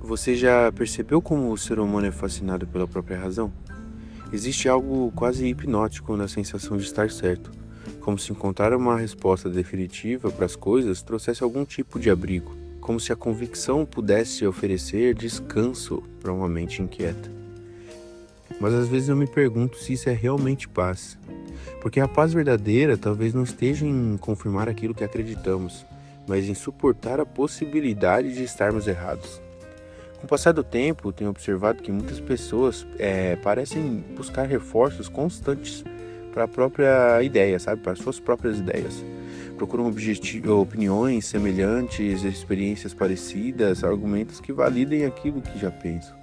Você já percebeu como o ser humano é fascinado pela própria razão? Existe algo quase hipnótico na sensação de estar certo, como se encontrar uma resposta definitiva para as coisas trouxesse algum tipo de abrigo, como se a convicção pudesse oferecer descanso para uma mente inquieta. Mas às vezes eu me pergunto se isso é realmente paz, porque a paz verdadeira talvez não esteja em confirmar aquilo que acreditamos, mas em suportar a possibilidade de estarmos errados. Com o passar do tempo, tenho observado que muitas pessoas parecem buscar reforços constantes para a própria ideia, sabe? Para as suas próprias ideias. Procuram opiniões semelhantes, experiências parecidas, argumentos que validem aquilo que já pensam.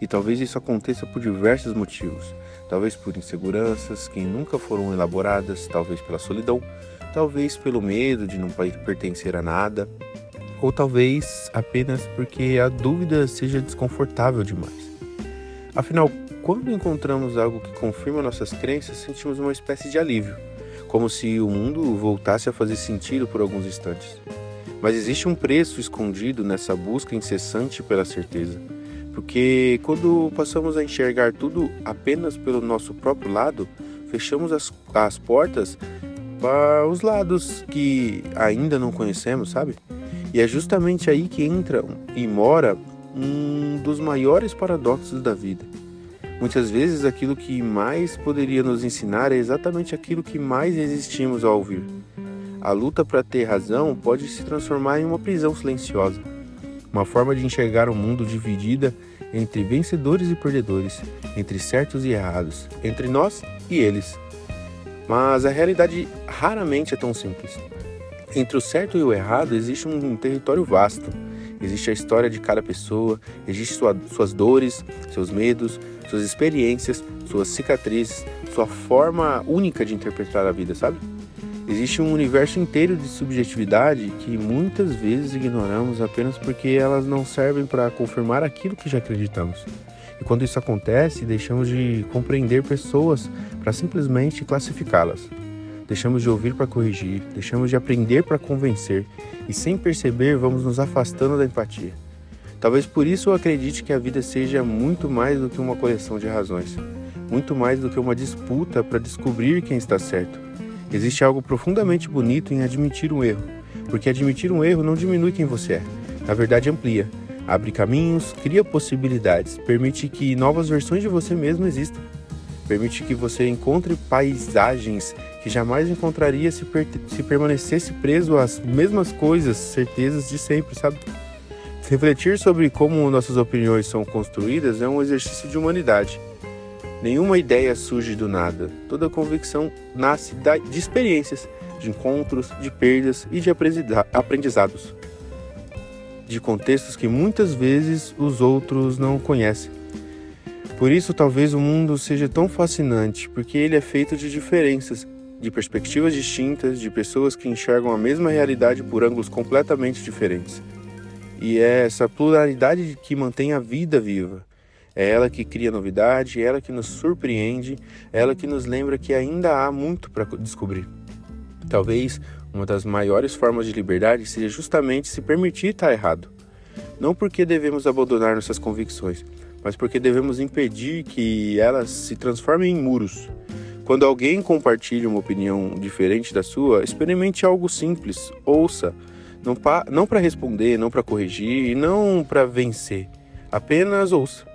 E talvez isso aconteça por diversos motivos. Talvez por inseguranças que nunca foram elaboradas, talvez pela solidão, talvez pelo medo de não pertencer a nada, ou talvez apenas porque a dúvida seja desconfortável demais. Afinal, quando encontramos algo que confirma nossas crenças, sentimos uma espécie de alívio, como se o mundo voltasse a fazer sentido por alguns instantes. Mas existe um preço escondido nessa busca incessante pela certeza, porque quando passamos a enxergar tudo apenas pelo nosso próprio lado, fechamos as portas para os lados que ainda não conhecemos, sabe? E é justamente aí que entra e mora um dos maiores paradoxos da vida. Muitas vezes aquilo que mais poderia nos ensinar é exatamente aquilo que mais resistimos a ouvir. A luta para ter razão pode se transformar em uma prisão silenciosa, uma forma de enxergar o mundo dividida entre vencedores e perdedores, entre certos e errados, entre nós e eles. Mas a realidade raramente é tão simples. Entre o certo e o errado existe um território vasto. Existe a história de cada pessoa, existe suas dores, seus medos, suas experiências, suas cicatrizes, sua forma única de interpretar a vida, sabe? Existe um universo inteiro de subjetividade que muitas vezes ignoramos apenas porque elas não servem para confirmar aquilo que já acreditamos. E quando isso acontece, deixamos de compreender pessoas para simplesmente classificá-las. Deixamos de ouvir para corrigir, deixamos de aprender para convencer e, sem perceber, vamos nos afastando da empatia. Talvez por isso eu acredite que a vida seja muito mais do que uma coleção de razões, muito mais do que uma disputa para descobrir quem está certo. Existe algo profundamente bonito em admitir um erro, porque admitir um erro não diminui quem você é, na verdade amplia, abre caminhos, cria possibilidades, permite que novas versões de você mesmo existam. Permite que você encontre paisagens que jamais encontraria se permanecesse preso às mesmas coisas, certezas de sempre, sabe? Refletir sobre como nossas opiniões são construídas é um exercício de humanidade. Nenhuma ideia surge do nada. Toda convicção nasce de experiências, de encontros, de perdas e de aprendizados. De contextos que muitas vezes os outros não conhecem. Por isso, talvez o mundo seja tão fascinante, porque ele é feito de diferenças, de perspectivas distintas, de pessoas que enxergam a mesma realidade por ângulos completamente diferentes. E é essa pluralidade que mantém a vida viva. É ela que cria novidade, é ela que nos surpreende, é ela que nos lembra que ainda há muito para descobrir. Talvez uma das maiores formas de liberdade seja justamente se permitir estar errado. Não porque devemos abandonar nossas convicções, mas porque devemos impedir que elas se transformem em muros. Quando alguém compartilha uma opinião diferente da sua, experimente algo simples, ouça, não para responder, não para corrigir e não para vencer, apenas ouça.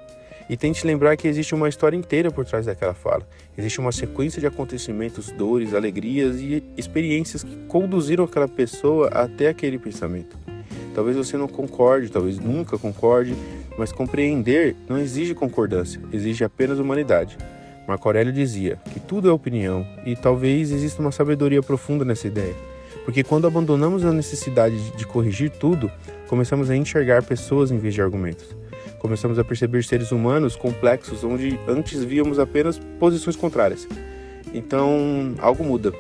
E tente lembrar que existe uma história inteira por trás daquela fala. Existe uma sequência de acontecimentos, dores, alegrias e experiências que conduziram aquela pessoa até aquele pensamento. Talvez você não concorde, talvez nunca concorde, mas compreender não exige concordância, exige apenas humanidade. Marco Aurélio dizia que tudo é opinião, e talvez exista uma sabedoria profunda nessa ideia. Porque quando abandonamos a necessidade de corrigir tudo, começamos a enxergar pessoas em vez de argumentos. Começamos a perceber seres humanos complexos onde antes víamos apenas posições contrárias. Então, algo muda.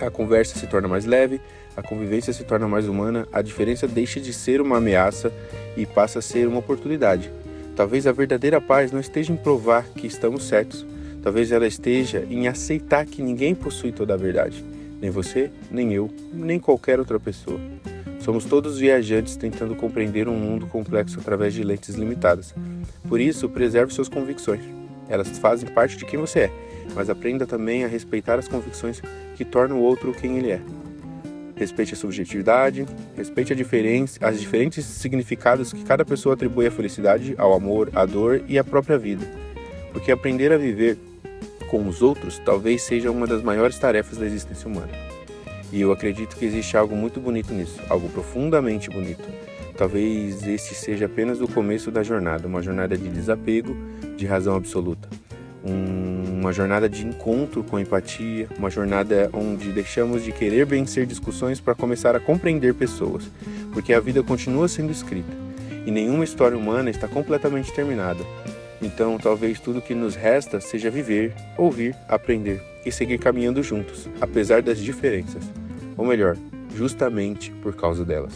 A conversa se torna mais leve, a convivência se torna mais humana, a diferença deixa de ser uma ameaça e passa a ser uma oportunidade. Talvez a verdadeira paz não esteja em provar que estamos certos. Talvez ela esteja em aceitar que ninguém possui toda a verdade. Nem você, nem eu, nem qualquer outra pessoa. Somos todos viajantes tentando compreender um mundo complexo através de lentes limitadas. Por isso, preserve suas convicções. Elas fazem parte de quem você é, mas aprenda também a respeitar as convicções que tornam o outro quem ele é. Respeite a subjetividade, respeite as diferentes significados que cada pessoa atribui à felicidade, ao amor, à dor e à própria vida. Porque aprender a viver com os outros talvez seja uma das maiores tarefas da existência humana. E eu acredito que existe algo muito bonito nisso, algo profundamente bonito. Talvez este seja apenas o começo da jornada, uma jornada de desapego, de razão absoluta. Uma jornada de encontro com empatia, uma jornada onde deixamos de querer vencer discussões para começar a compreender pessoas, porque a vida continua sendo escrita e nenhuma história humana está completamente terminada. Então, talvez tudo que nos resta seja viver, ouvir, aprender e seguir caminhando juntos, apesar das diferenças, ou melhor, justamente por causa delas.